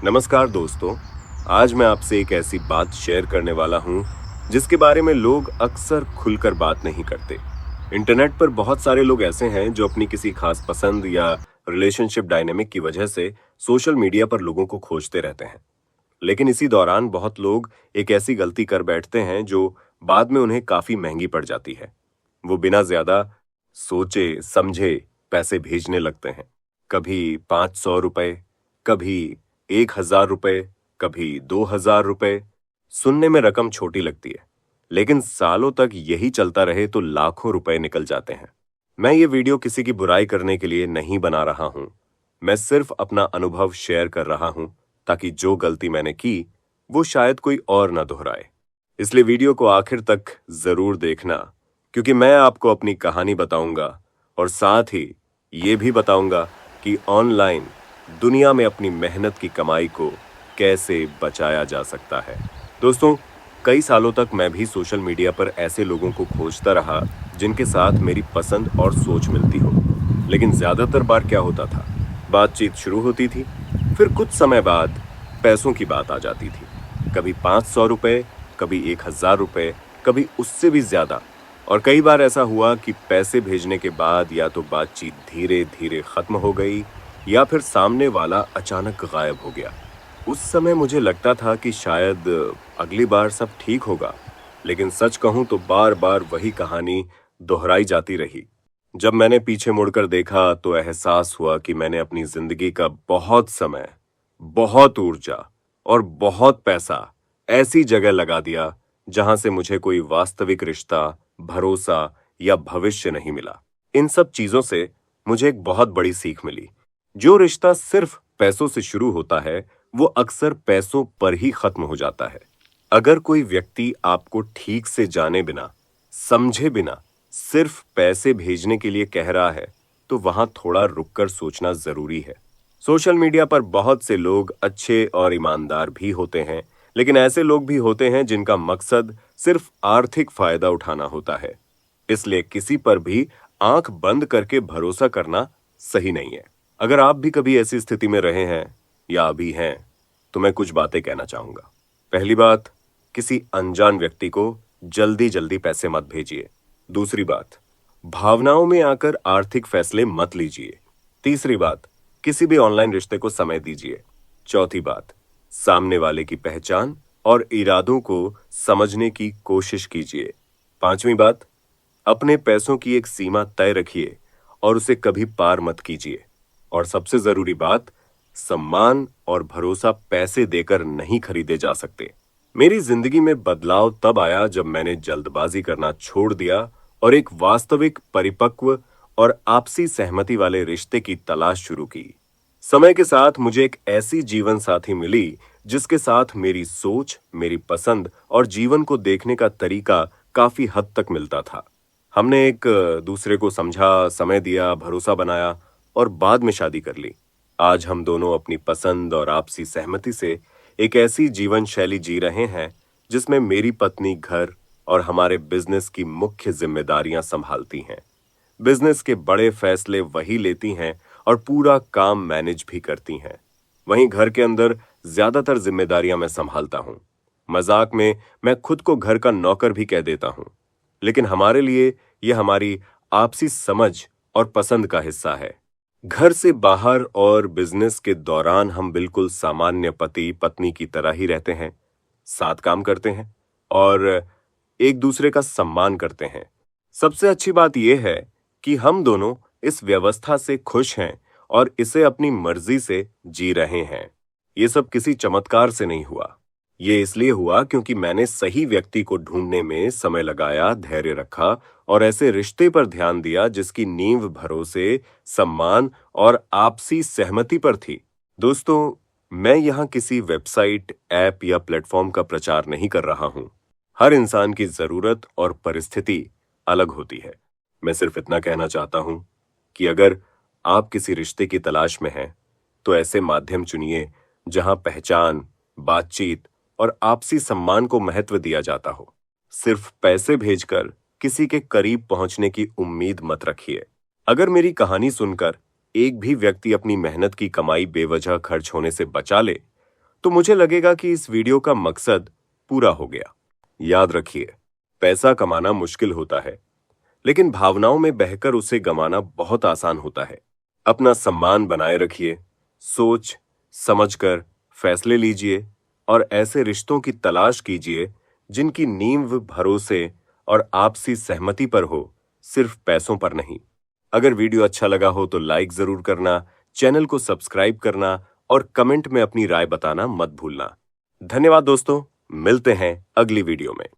नमस्कार दोस्तों। आज मैं आपसे एक ऐसी बात शेयर करने वाला हूं जिसके बारे में लोग अक्सर खुलकर बात नहीं करते। इंटरनेट पर बहुत सारे लोग ऐसे हैं जो अपनी किसी खास पसंद या रिलेशनशिप डायनेमिक की वजह से सोशल मीडिया पर लोगों को खोजते रहते हैं। लेकिन इसी दौरान बहुत लोग एक ऐसी गलती कर बैठते हैं जो बाद में उन्हें काफी महंगी पड़ जाती है। वो बिना ज्यादा सोचे समझे पैसे भेजने लगते हैं। कभी 500 रुपए, कभी 1,000 रुपए, कभी 2,000 रुपए। सुनने में रकम छोटी लगती है, लेकिन सालों तक यही चलता रहे तो लाखों रुपए निकल जाते हैं। मैं ये वीडियो किसी की बुराई करने के लिए नहीं बना रहा हूं। मैं सिर्फ अपना अनुभव शेयर कर रहा हूं ताकि जो गलती मैंने की वो शायद कोई और न दोहराए। इसलिए वीडियो को आखिर तक जरूर देखना, क्योंकि मैं आपको अपनी कहानी बताऊंगा और साथ ही ये भी बताऊंगा कि ऑनलाइन दुनिया में अपनी मेहनत की कमाई को कैसे बचाया जा सकता है। दोस्तों, कई सालों तक मैं भी सोशल मीडिया पर ऐसे लोगों को खोजता रहा जिनके साथ मेरी पसंद और सोच मिलती हो। लेकिन ज्यादातर बार क्या होता था, बातचीत शुरू होती थी, फिर कुछ समय बाद पैसों की बात आ जाती थी। कभी 500 रुपए, कभी 1,000 रुपए, कभी उससे भी ज्यादा। और कई बार ऐसा हुआ कि पैसे भेजने के बाद या तो बातचीत धीरे धीरे खत्म हो गई या फिर सामने वाला अचानक गायब हो गया। उस समय मुझे लगता था कि शायद अगली बार सब ठीक होगा, लेकिन सच कहूं तो बार बार वही कहानी दोहराई जाती रही। जब मैंने पीछे मुड़कर देखा तो एहसास हुआ कि मैंने अपनी जिंदगी का बहुत समय, बहुत ऊर्जा और बहुत पैसा ऐसी जगह लगा दिया जहां से मुझे कोई वास्तविक रिश्ता, भरोसा या भविष्य नहीं मिला। इन सब चीजों से मुझे एक बहुत बड़ी सीख मिली। जो रिश्ता सिर्फ पैसों से शुरू होता है वो अक्सर पैसों पर ही खत्म हो जाता है। अगर कोई व्यक्ति आपको ठीक से जाने बिना, समझे बिना सिर्फ पैसे भेजने के लिए कह रहा है तो वहां थोड़ा रुककर सोचना जरूरी है। सोशल मीडिया पर बहुत से लोग अच्छे और ईमानदार भी होते हैं, लेकिन ऐसे लोग भी होते हैं जिनका मकसद सिर्फ आर्थिक फायदा उठाना होता है। इसलिए किसी पर भी आंख बंद करके भरोसा करना सही नहीं है। अगर आप भी कभी ऐसी स्थिति में रहे हैं या अभी हैं, तो मैं कुछ बातें कहना चाहूंगा। पहली बात, किसी अनजान व्यक्ति को जल्दी जल्दी पैसे मत भेजिए। दूसरी बात, भावनाओं में आकर आर्थिक फैसले मत लीजिए। तीसरी बात, किसी भी ऑनलाइन रिश्ते को समय दीजिए। चौथी बात, सामने वाले की पहचान और इरादों को समझने की कोशिश कीजिए। पांचवी बात, अपने पैसों की एक सीमा तय रखिए और उसे कभी पार मत कीजिए। और सबसे जरूरी बात, सम्मान और भरोसा पैसे देकर नहीं खरीदे जा सकते। मेरी जिंदगी में बदलाव तब आया जब मैंने जल्दबाजी करना छोड़ दिया और एक वास्तविक, परिपक्व और आपसी सहमति वाले रिश्ते की तलाश शुरू की। समय के साथ मुझे एक ऐसी जीवन साथी मिली जिसके साथ मेरी सोच, मेरी पसंद और जीवन को देखने का तरीका काफी हद तक मिलता था। हमने एक दूसरे को समझा, समय दिया, भरोसा बनाया और बाद में शादी कर ली। आज हम दोनों अपनी पसंद और आपसी सहमति से एक ऐसी जीवन शैली जी रहे हैं जिसमें मेरी पत्नी घर और हमारे बिजनेस की मुख्य जिम्मेदारियां संभालती हैं। बिजनेस के बड़े फैसले वही लेती हैं और पूरा काम मैनेज भी करती हैं। वहीं घर के अंदर ज्यादातर जिम्मेदारियां मैं संभालता हूं। मजाक में मैं खुद को घर का नौकर भी कह देता हूं, लेकिन हमारे लिए यह हमारी आपसी समझ और पसंद का हिस्सा है। घर से बाहर और बिजनेस के दौरान हम बिल्कुल सामान्य पति पत्नी की तरह ही रहते हैं, साथ काम करते हैं और एक दूसरे का सम्मान करते हैं। सबसे अच्छी बात यह है कि हम दोनों इस व्यवस्था से खुश हैं और इसे अपनी मर्जी से जी रहे हैं। ये सब किसी चमत्कार से नहीं हुआ। ये इसलिए हुआ क्योंकि मैंने सही व्यक्ति को ढूंढने में समय लगाया, धैर्य रखा और ऐसे रिश्ते पर ध्यान दिया जिसकी नींव भरोसे, सम्मान और आपसी सहमति पर थी। दोस्तों, मैं यहाँ किसी वेबसाइट, ऐप या प्लेटफॉर्म का प्रचार नहीं कर रहा हूँ। हर इंसान की जरूरत और परिस्थिति अलग होती है। मैं सिर्फ इतना कहना चाहता हूँ कि अगर आप किसी रिश्ते की तलाश में हैं, तो ऐसे माध्यम चुनिए जहां पहचान, बातचीत और आपसी सम्मान को महत्व दिया जाता हो। सिर्फ पैसे भेजकर किसी के करीब पहुंचने की उम्मीद मत रखिए। अगर मेरी कहानी सुनकर एक भी व्यक्ति अपनी मेहनत की कमाई बेवजह खर्च होने से बचा ले, तो मुझे लगेगा कि इस वीडियो का मकसद पूरा हो गया। याद रखिए, पैसा कमाना मुश्किल होता है, लेकिन भावनाओं में बहकर उसे गंवाना बहुत आसान होता है। अपना सम्मान बनाए रखिए, सोच समझकर फैसले लीजिए और ऐसे रिश्तों की तलाश कीजिए जिनकी नींव भरोसे और आपसी सहमति पर हो, सिर्फ पैसों पर नहीं। अगर वीडियो अच्छा लगा हो तो लाइक जरूर करना, चैनल को सब्सक्राइब करना और कमेंट में अपनी राय बताना मत भूलना। धन्यवाद दोस्तों, मिलते हैं अगली वीडियो में।